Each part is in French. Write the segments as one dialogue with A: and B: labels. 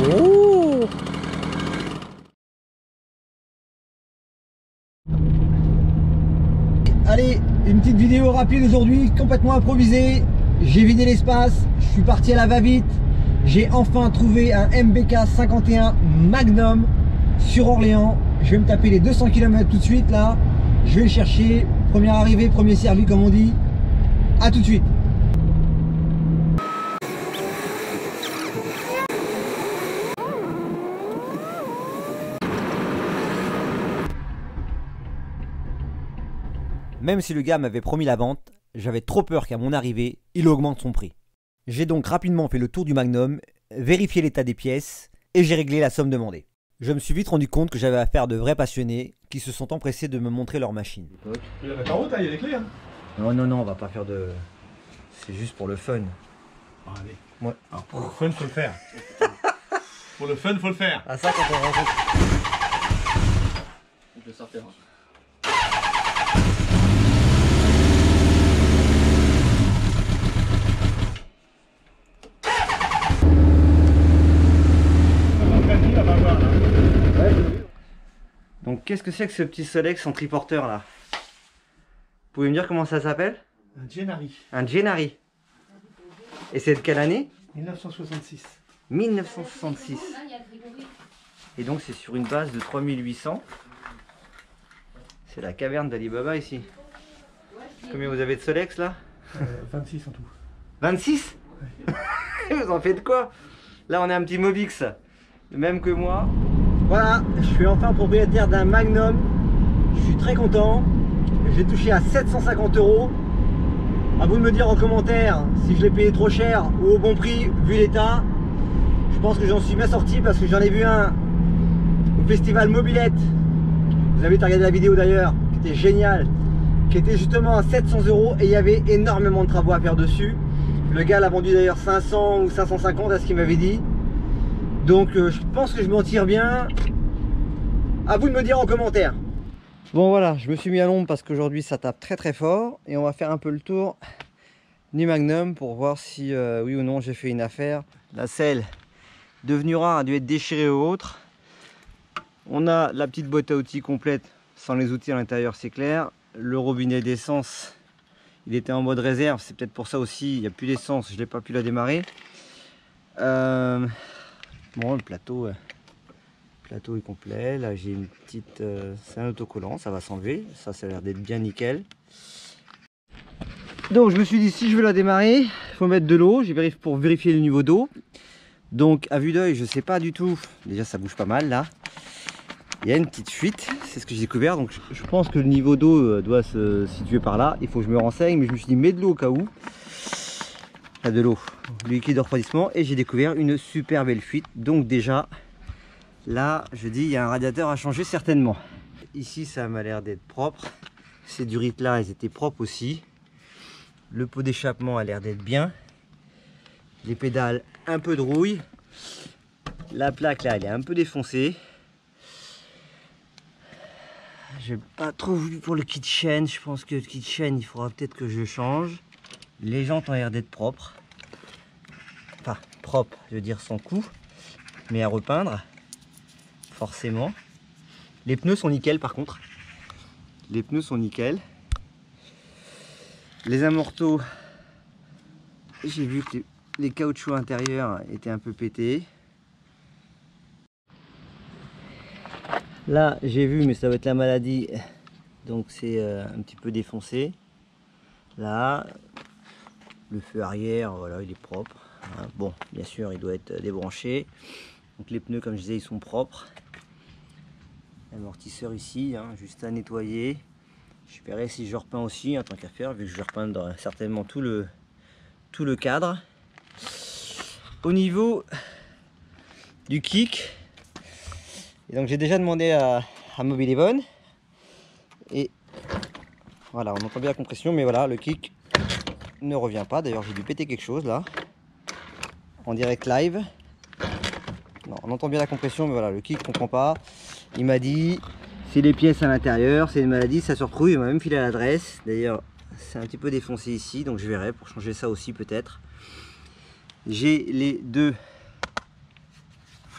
A: Oh! Allez, une petite vidéo rapide aujourd'hui, complètement improvisée. J'ai vidé l'espace, je suis parti à la va-vite. J'ai enfin trouvé un MBK 51 Magnum sur Orléans. Je vais me taper les 200 km tout de suite là. Je vais le chercher. Première arrivée, premier servi comme on dit. A tout de suite. Même si le gars m'avait promis la vente, j'avais trop peur qu'à mon arrivée, il augmente son prix. J'ai donc rapidement fait le tour du Magnum, vérifié l'état des pièces et j'ai réglé la somme demandée. Je me suis vite rendu compte que j'avais affaire à de vrais passionnés qui se sont empressés de me montrer leur machine.
B: Tu la mets en route, il y a les clés. Hein.
A: Non, non, non, on va pas faire de... C'est juste pour le fun.
B: Ah, allez.
A: Ouais.
B: Alors, pour le fun, faut le faire. Pour le fun, faut le faire.
A: Ah ça, quand on rencontre...
C: Je vais sortir.
A: Donc qu'est-ce que c'est que ce petit Solex en triporteur là? Vous pouvez me dire comment ça s'appelle?
B: Un Gennari.
A: Un Gennari. Et c'est de quelle année?
B: 1966.
A: 1966. Et donc c'est sur une base de 3800. C'est la caverne d'Ali Baba ici. Combien vous avez de Solex là?
B: 26 en tout.
A: 26? Vous en faites quoi? Là on est un petit Mobix, le même que moi. Voilà, je suis enfin propriétaire d'un Magnum. Je suis très content. J'ai touché à 750 €. À vous de me dire en commentaire si je l'ai payé trop cher ou au bon prix vu l'état. Je pense que j'en suis bien sorti parce que j'en ai vu un au festival Mobilette. Vous avez regardé la vidéo d'ailleurs, qui était génial, qui était justement à 700 € et il y avait énormément de travaux à faire dessus. Le gars l'a vendu d'ailleurs 500 ou 550 à ce qu'il m'avait dit. Donc je pense que je m'en tire bien. À vous de me dire en commentaire. Bon voilà, je me suis mis à l'ombre parce qu'aujourd'hui ça tape très très fort. Et on va faire un peu le tour du Magnum pour voir si oui ou non j'ai fait une affaire. La selle devenue rare a dû être déchirée ou autre. On a la petite boîte à outils complète sans les outils à l'intérieur, c'est clair. Le robinet d'essence, il était en mode réserve, c'est peut-être pour ça aussi, il n'y a plus d'essence, je n'ai pas pu la démarrer. Bon, le plateau est complet. Là, j'ai une petite... c'est un autocollant, ça va s'enlever. Ça a l'air d'être bien nickel. Donc, je me suis dit, si je veux la démarrer, il faut mettre de l'eau. J'ai vérifié pour vérifier le niveau d'eau. Donc, à vue d'œil, je ne sais pas du tout. Déjà, ça bouge pas mal, là. Il y a une petite fuite, c'est ce que j'ai découvert. Donc, je pense que le niveau d'eau doit se situer par là. Il faut que je me renseigne, mais je me suis dit, mets de l'eau au cas où. Là, de l'eau, du liquide de refroidissement, et j'ai découvert une super belle fuite. Donc déjà là je dis il y a un radiateur à changer certainement. Ici ça m'a l'air d'être propre, ces durites là elles étaient propres aussi. Le pot d'échappement a l'air d'être bien, les pédales un peu de rouille, la plaque là elle est un peu défoncée. J'ai pas trop voulu pour le kit chaîne, je pense que le kit chaîne il faudra peut-être que je change. Les jantes ont l'air d'être propres. Enfin, propres, je veux dire sans coup, mais à repeindre, forcément. Les pneus sont nickel par contre. Les pneus sont nickel. Les amortos, j'ai vu que les caoutchoucs intérieurs étaient un peu pétés. Là, j'ai vu, mais ça va être la maladie, donc c'est un petit peu défoncé. Là, le feu arrière, voilà, il est propre. Bon, bien sûr, il doit être débranché. Donc les pneus, comme je disais, ils sont propres. L'amortisseur ici, hein, juste à nettoyer. Je verrai si je repeins aussi, tant qu'à faire, vu que je vais repeindre certainement tout le cadre. Au niveau du kick, et donc j'ai déjà demandé à Mobilevon. Et voilà, on entend bien la compression, mais voilà, le kick ne revient pas. D'ailleurs, j'ai dû péter quelque chose là en direct live. Non, on entend bien la compression, mais voilà, le kick comprend pas. Il m'a dit c'est les pièces à l'intérieur, c'est une maladie, ça se retrouve. Il m'a même filé l'adresse. D'ailleurs, c'est un petit peu défoncé ici, donc je verrai pour changer ça aussi peut-être. J'ai les deux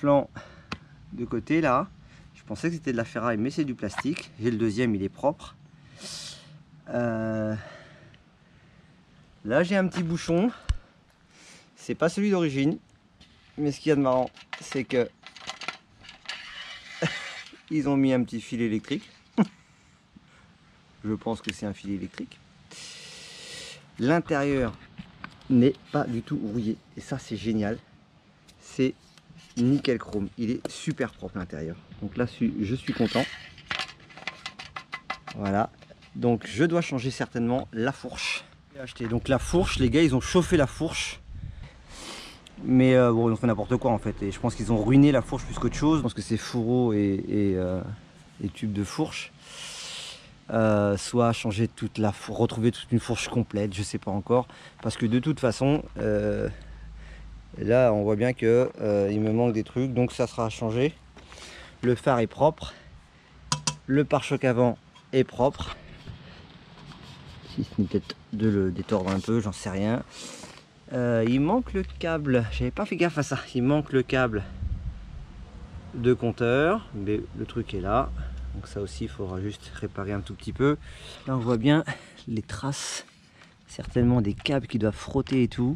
A: flanc de côté là. Je pensais que c'était de la ferraille, mais c'est du plastique. J'ai le deuxième, il est propre. Là, j'ai un petit bouchon. C'est pas celui d'origine, mais ce qu'il y a de marrant, c'est que ils ont mis un petit fil électrique. Je pense que c'est un fil électrique. L'intérieur n'est pas du tout rouillé, et ça c'est génial. C'est nickel chrome, il est super propre l'intérieur. Donc là je suis content. Voilà, donc je dois changer certainement la fourche. J'ai acheté donc la fourche, les gars ils ont chauffé la fourche. Mais bon, ils ont fait n'importe quoi en fait, et je pense qu'ils ont ruiné la fourche plus qu'autre chose. Je pense que c'est fourreau et tube de fourche. Soit changer toute la fourche, retrouver toute une fourche complète, je sais pas encore. Parce que de toute façon, là on voit bien que il me manque des trucs, donc ça sera à changer. Le phare est propre, le pare-choc avant est propre. Si ce n'est peut-être de le détordre un peu, j'en sais rien. Il manque le câble, j'avais pas fait gaffe à ça, il manque le câble de compteur, mais le truc est là, donc ça aussi il faudra juste réparer un tout petit peu. Là on voit bien les traces, certainement des câbles qui doivent frotter et tout.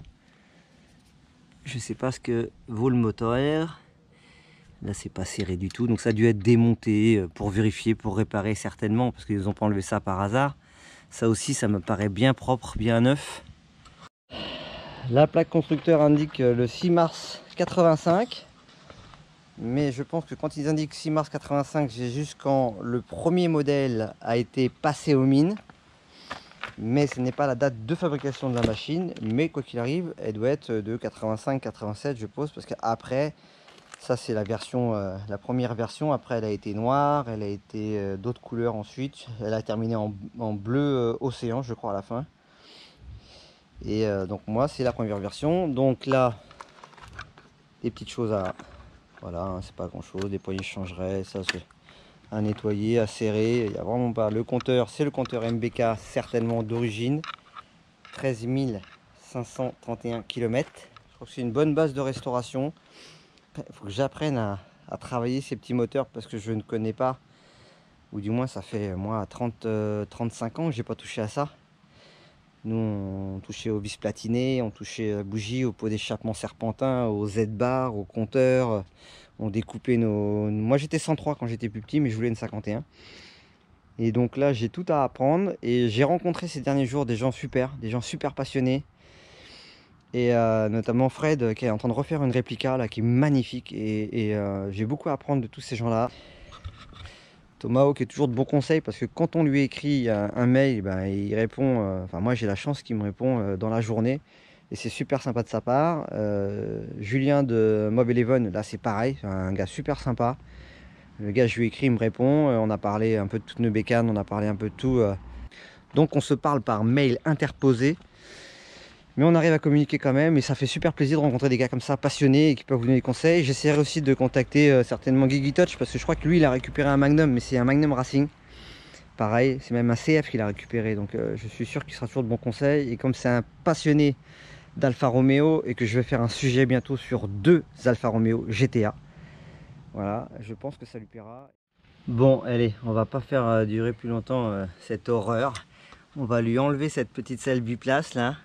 A: Je sais pas ce que vaut le moteur, là c'est pas serré du tout, donc ça a dû être démonté pour vérifier, pour réparer certainement, parce qu'ils n'ont pas enlevé ça par hasard. Ça aussi ça me paraît bien propre, bien neuf. La plaque constructeur indique le 6 mars 85, mais je pense que quand ils indiquent 6 mars 85, c'est juste quand le premier modèle a été passé aux mines, mais ce n'est pas la date de fabrication de la machine. Mais quoi qu'il arrive, elle doit être de 85-87 je pense, parce qu'après ça c'est la version, la première version. Après elle a été noire, elle a été d'autres couleurs ensuite, elle a terminé en bleu océan je crois à la fin. Et donc moi c'est la première version. Donc là des petites choses à, voilà hein, c'est pas grand chose, des poignées je changerai, ça c'est à nettoyer, à serrer, il n'y a vraiment pas. Le compteur c'est le compteur MBK certainement d'origine, 13 531 km. Je crois que c'est une bonne base de restauration. Il faut que j'apprenne à travailler ces petits moteurs parce que je ne connais pas, ou du moins ça fait moi 35 ans que j'ai pas touché à ça. Nous on touchait aux vis platinées, on touchait à la bougie, au pot d'échappement serpentin, aux Z-bar, au compteur. On découpait nos... Moi j'étais 103 quand j'étais plus petit, mais je voulais une 51. Et donc là j'ai tout à apprendre, et j'ai rencontré ces derniers jours des gens super passionnés. Et notamment Fred qui est en train de refaire une réplica là, qui est magnifique, et j'ai beaucoup à apprendre de tous ces gens là. Tomao qui est toujours de bons conseils, parce que quand on lui écrit un mail, ben, il répond, enfin moi j'ai la chance qu'il me répond dans la journée, et c'est super sympa de sa part. Julien de Mob Eleven, là c'est pareil, un gars super sympa. Le gars, je lui écris, il me répond, on a parlé un peu de toutes nos bécanes, on a parlé un peu de tout. Donc on se parle par mail interposé, mais on arrive à communiquer quand même, et ça fait super plaisir de rencontrer des gars comme ça, passionnés, et qui peuvent vous donner des conseils. J'essaierai aussi de contacter certainement Gigi Touch, parce que je crois que lui, il a récupéré un Magnum, mais c'est un Magnum Racing. Pareil, c'est même un CF qu'il a récupéré, donc je suis sûr qu'il sera toujours de bons conseils. Et comme c'est un passionné d'Alfa Romeo, et que je vais faire un sujet bientôt sur 2 Alfa Romeo GTA, voilà, je pense que ça lui plaira. Bon, allez, on va pas faire durer plus longtemps cette horreur. On va lui enlever cette petite selle biplace là,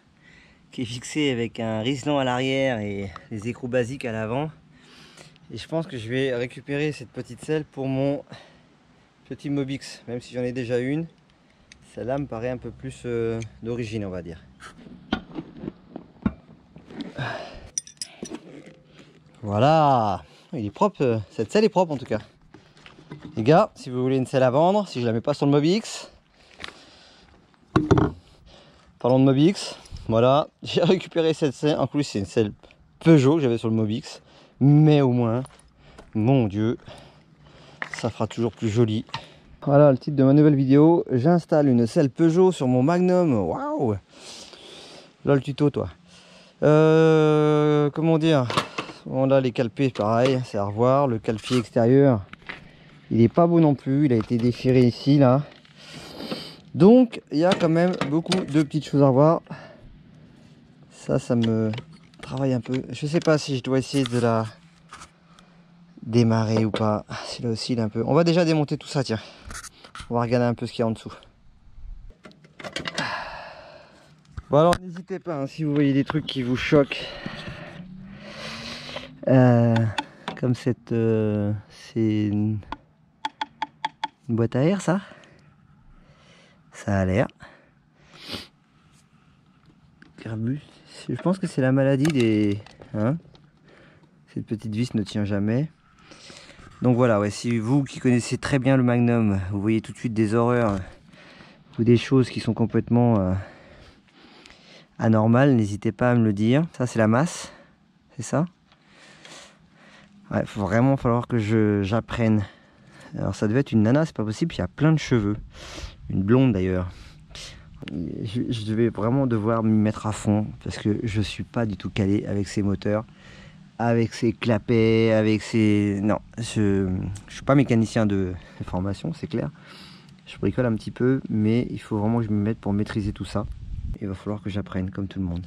A: qui est fixé avec un Riesland à l'arrière et les écrous basiques à l'avant. Et je pense que je vais récupérer cette petite selle pour mon petit Mobix, même si j'en ai déjà une. Celle-là me paraît un peu plus d'origine, on va dire. Voilà, il est propre, cette selle est propre en tout cas. Les gars, si vous voulez une selle à vendre, si je la mets pas sur le Mobix, parlons de Mobix. Voilà, j'ai récupéré cette selle. En plus, c'est une selle Peugeot que j'avais sur le Mobix. Mais au moins, mon Dieu, ça fera toujours plus joli. Voilà le titre de ma nouvelle vidéo. J'installe une selle Peugeot sur mon Magnum. Waouh! Là, le tuto, toi. Comment dire? Bon, là, les calpés, pareil, c'est à revoir. Le calfier extérieur, il est pas beau non plus. Il a été déchiré ici, là. Donc, il y a quand même beaucoup de petites choses à revoir. Ça me travaille un peu. Je sais pas si je dois essayer de démarrer ou pas. Celui-là aussi il est un peu... On va déjà démonter tout ça, tiens. On va regarder un peu ce qu'il y a en dessous. Bon alors n'hésitez pas, hein, si vous voyez des trucs qui vous choquent. Comme cette... c'est une boîte à air, ça. Ça a l'air. Je pense que c'est la maladie des... Hein, cette petite vis ne tient jamais. Donc voilà, ouais, si vous qui connaissez très bien le Magnum, vous voyez tout de suite des horreurs ou des choses qui sont complètement anormales, n'hésitez pas à me le dire. Ça c'est la masse, c'est ça? Ouais, faut vraiment falloir que j'apprenne. Alors ça devait être une nana, c'est pas possible, il y a plein de cheveux. Une blonde d'ailleurs. Je vais vraiment devoir m'y mettre à fond parce que je suis pas du tout calé avec ces moteurs, avec ces clapets, avec ces... Non, je suis pas mécanicien de formation, c'est clair. Je bricole un petit peu, mais il faut vraiment que je me mette pour maîtriser tout ça. Il va falloir que j'apprenne comme tout le monde.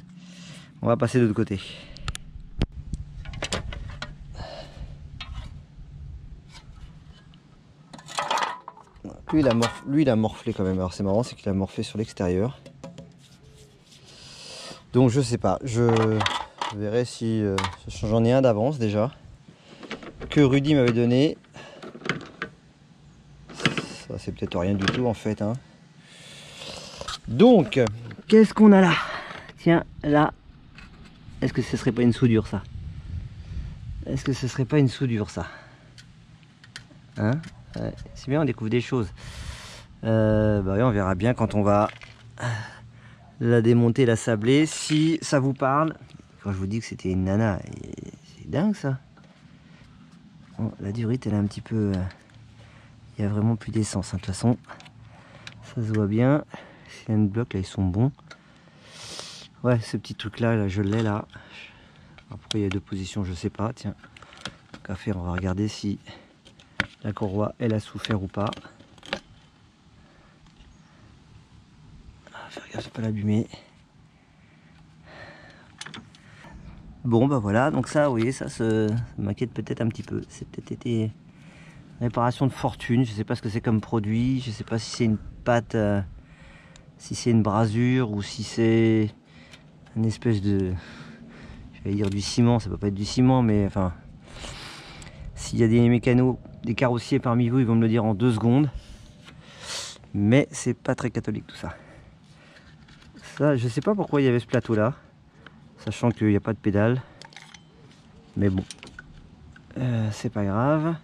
A: On va passer de l'autre côté. Lui il a morflé quand même. Alors c'est marrant, c'est qu'il a morflé sur l'extérieur. Donc je sais pas, je verrai si j'en ai un d'avance déjà que Rudy m'avait donné. Ça c'est peut-être rien du tout en fait, hein. Donc qu'est-ce qu'on a là? Tiens, là, est-ce que ce serait pas une soudure ça? Est-ce que ce serait pas une soudure ça? Hein? Ouais, c'est bien, on découvre des choses. Bah oui, on verra bien quand on va la démonter, la sabler. Si ça vous parle, quand je vous dis que c'était une nana, c'est dingue ça. Bon, la durite elle est un petit peu... il n'y a vraiment plus d'essence, hein, de toute façon. Ça se voit bien. Les cylindres blocs là ils sont bons. Ouais, ce petit truc là, je l'ai là. Alors, pourquoi il y a deux positions, je sais pas. Tiens, tant qu'à faire, on va regarder si la courroie elle a souffert ou pas. Faire gaffe à pas l'abîmer. Bon bah voilà, donc ça, vous voyez, ça m'inquiète peut-être un petit peu. C'est peut-être été une réparation de fortune. Je sais pas ce que c'est comme produit. Je sais pas si c'est une pâte, si c'est une brasure ou si c'est une espèce de... je vais dire du ciment, ça peut pas être du ciment, mais enfin... S'il y a des mécanos, des carrossiers parmi vous, ils vont me le dire en 2 secondes. Mais c'est pas très catholique tout ça. Ça, je sais pas pourquoi il y avait ce plateau là, sachant qu'il n'y a pas de pédale. Mais bon, c'est pas grave.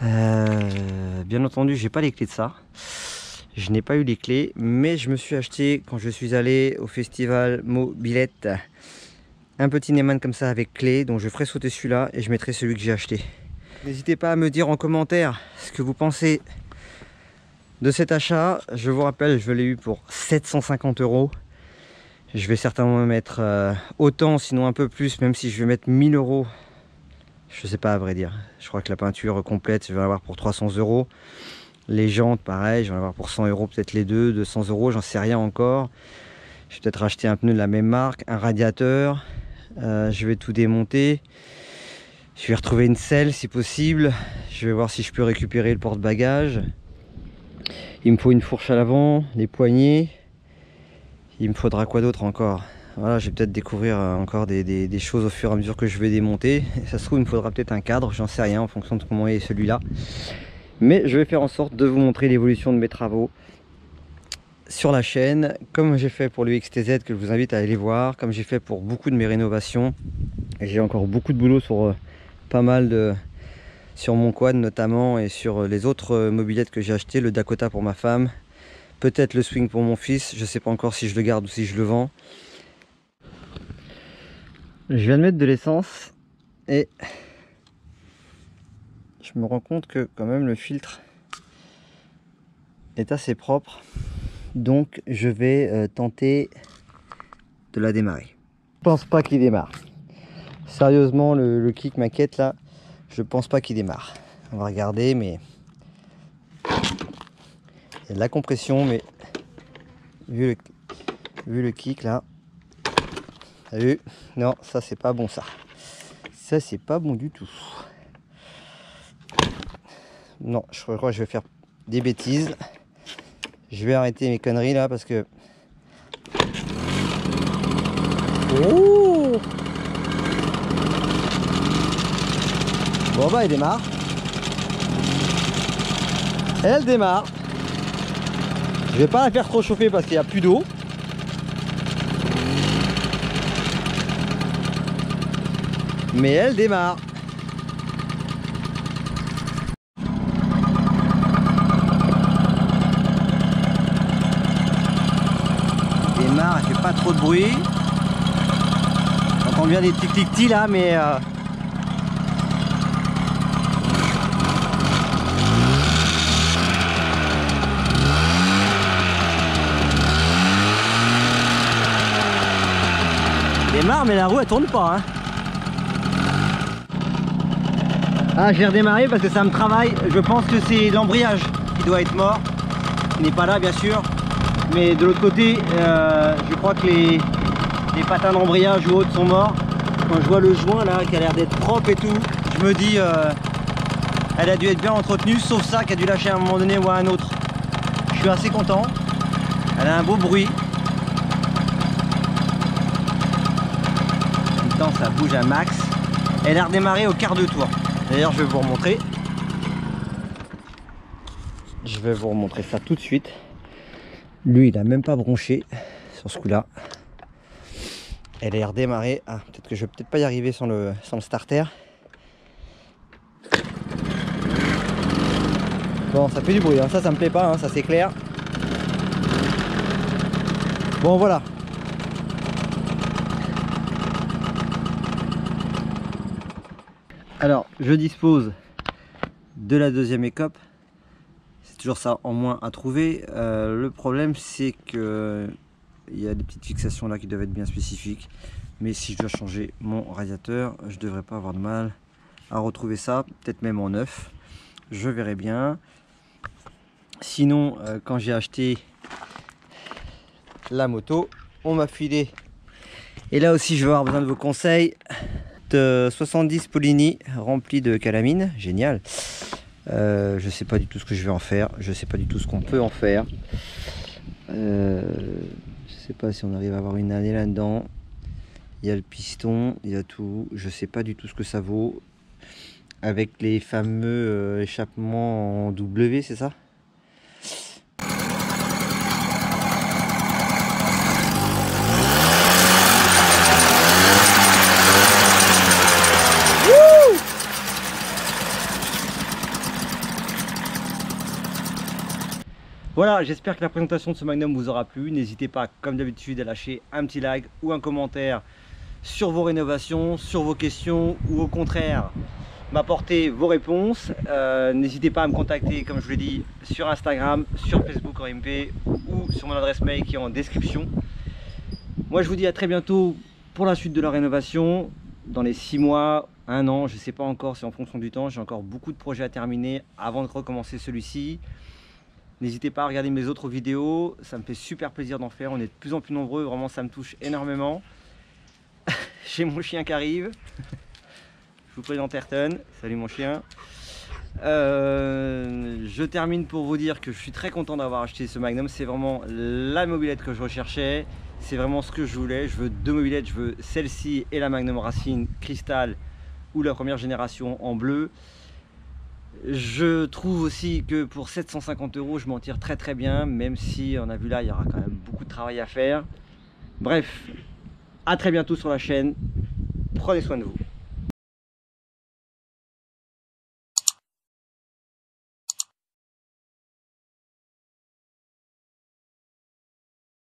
A: Bien entendu, j'ai pas les clés de ça. Je n'ai pas eu les clés, mais je me suis acheté quand je suis allé au festival Mobilette un petit Neyman comme ça avec clé, donc je ferai sauter celui-là et je mettrai celui que j'ai acheté. N'hésitez pas à me dire en commentaire ce que vous pensez de cet achat. Je vous rappelle, je l'ai eu pour 750 €. Je vais certainement mettre autant, sinon un peu plus, même si je vais mettre 1000 €. Je sais pas à vrai dire. Je crois que la peinture complète, je vais l'avoir pour 300 €. Les jantes, pareil, je vais en avoir pour 100 €, peut-être les deux, 200 €, j'en sais rien encore. Je vais peut-être acheter un pneu de la même marque, un radiateur. Je vais tout démonter. Je vais retrouver une selle si possible. Je vais voir si je peux récupérer le porte-bagages. Il me faut une fourche à l'avant, des poignées. Il me faudra quoi d'autre encore? Voilà, je vais peut-être découvrir encore des choses au fur et à mesure que je vais démonter. Et ça se trouve, il me faudra peut-être un cadre, j'en sais rien en fonction de comment est celui-là. Mais je vais faire en sorte de vous montrer l'évolution de mes travaux sur la chaîne, comme j'ai fait pour le XTZ que je vous invite à aller voir, comme j'ai fait pour beaucoup de mes rénovations. J'ai encore beaucoup de boulot sur pas mal de... sur mon quad notamment et sur les autres mobylettes que j'ai acheté, le Dakota pour ma femme, peut-être le Swing pour mon fils, je sais pas encore si je le garde ou si je le vends. Je viens de mettre de l'essence et je me rends compte que quand même le filtre est assez propre, donc je vais tenter de la démarrer. Je pense pas qu'il démarre. Sérieusement, le kick m'inquiète là. Je pense pas qu'il démarre. On va regarder, mais il y a de la compression, mais vu le kick là, t'as vu? Non, ça c'est pas bon ça. Ça c'est pas bon du tout. Non, je crois que je vais faire des bêtises. Je vais arrêter mes conneries là parce que... Oh! Bon bah elle démarre. Elle démarre. Je vais pas la faire trop chauffer parce qu'il n'y a plus d'eau. Mais elle démarre. Elle démarre, elle fait pas trop de bruit. On entend bien des tic tic tic là, mais elle démarre, mais la roue elle tourne pas, hein. Ah, j'ai redémarré parce que ça me travaille. Je pense que c'est l'embrayage qui doit être mort. Il n'est pas là bien sûr. Mais de l'autre côté, je crois que les patins d'embrayage ou autres sont morts. Quand je vois le joint là qui a l'air d'être propre et tout, je me dis elle a dû être bien entretenue, sauf ça qui a dû lâcher à un moment donné ou à un autre. Je suis assez content. Elle a un beau bruit. En même temps ça bouge à max. Elle a redémarré au quart de tour. D'ailleurs je vais vous remontrer. Je vais vous remontrer ça tout de suite. Lui il a même pas bronché sur ce coup là. Elle est redémarrée. Ah, peut-être que je vais peut-être pas y arriver sans le starter. Bon ça fait du bruit, hein. Ça me plaît pas, hein. Ça c'est clair. Bon voilà. Alors, je dispose de la deuxième écope. C'est toujours ça en moins à trouver. Le problème, c'est que il y a des petites fixations là qui doivent être bien spécifiques. Mais si je dois changer mon radiateur, je devrais pas avoir de mal à retrouver ça. Peut-être même en neuf. Je verrai bien. Sinon, quand j'ai acheté la moto, on m'a filé. Et là aussi, je vais avoir besoin de vos conseils. De 70 Polini remplis de calamine, génial. Je sais pas du tout ce que je vais en faire, je sais pas du tout ce qu'on peut en faire. Je sais pas si on arrive à avoir une année là-dedans. Il y a le piston, il y a tout, je sais pas du tout ce que ça vaut. Avec les fameux échappements en W, c'est ça? Voilà, j'espère que la présentation de ce Magnum vous aura plu. N'hésitez pas, comme d'habitude, à lâcher un petit like ou un commentaire sur vos rénovations, sur vos questions ou au contraire, m'apporter vos réponses. N'hésitez pas à me contacter, comme je vous l'ai dit, sur Instagram, sur Facebook en MP ou sur mon adresse mail qui est en description. Moi, je vous dis à très bientôt pour la suite de la rénovation. Dans les 6 mois, 1 an, je ne sais pas encore, c'est en fonction du temps. J'ai encore beaucoup de projets à terminer avant de recommencer celui-ci. N'hésitez pas à regarder mes autres vidéos, ça me fait super plaisir d'en faire, on est de plus en plus nombreux, vraiment ça me touche énormément. J'ai mon chien qui arrive, je vous présente Ayrton, salut mon chien. Je termine pour vous dire que je suis très content d'avoir acheté ce Magnum, c'est vraiment la mobilette que je recherchais, c'est vraiment ce que je voulais. Je veux 2 mobilettes, je veux celle-ci et la Magnum Racine Cristal ou la première génération en bleu. Je trouve aussi que pour 750 €, je m'en tire très bien, même si on a vu là, il y aura quand même beaucoup de travail à faire. Bref, à très bientôt sur la chaîne. Prenez soin de vous.